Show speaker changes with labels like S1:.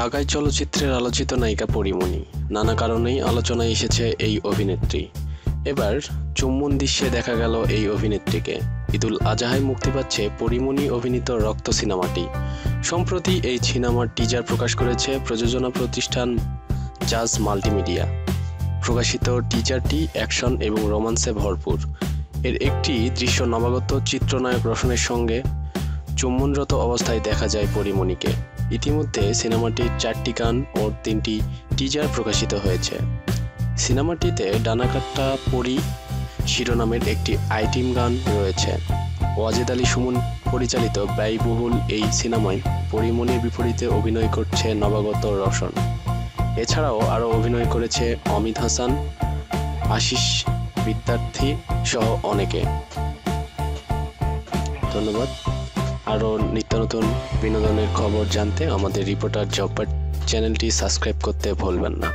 S1: ঢাকাই চলচ্চিত্রের আলোচিত নায়িকা পরীমণি। নানা কারণেই আলোচনায় এসেছে এই অভিনেত্রী। এবার চুম্বন দৃশ্যে দেখা গেল এই অভিনেত্রীকে। ঈদুল আজহায় মুক্তি পাচ্ছে পরীমণি অভিনীত রক্ত সিনেমাটি। সম্প্রতি এই সিনেমার টিজার প্রকাশ করেছে প্রযোজনা প্রতিষ্ঠান জাজ মাল্টিমিডিয়া। প্রকাশিত টিজারটি অ্যাকশন এবং রোমান্সে ভরপুর। এর একটি দৃশ্য নবাগত চিত্রনায়ক রোশনের সঙ্গে চুম্বনরত অবস্থায় দেখা যায় পরীমণিকে। ইতিমধ্যে সিনেমাটির 4টি গান ও 3টি টিজার প্রকাশিত হয়েছে। সিনেমাটিতে ডানাকাটা পরী শিরোনামের একটি আইটেম গান রয়েছে। ওয়াজেদ আলী সুমন পরিচালিত ব্যয়বহুল এই সিনেমায় পরীমণির বিপরীতে অভিনয় করছে নবাগত রোশন। এছাড়াও আরও অভিনয় করেছে অমিত হাসান, আশিস বিদ্যার্থী সহ অনেকে। ধন্যবাদ। আরও নিত্য নতুন বিনোদনের খবর জানতে আমাদের রিপোর্টার জব্বার চ্যানেলটি সাবস্ক্রাইব করতে ভুলবেন না।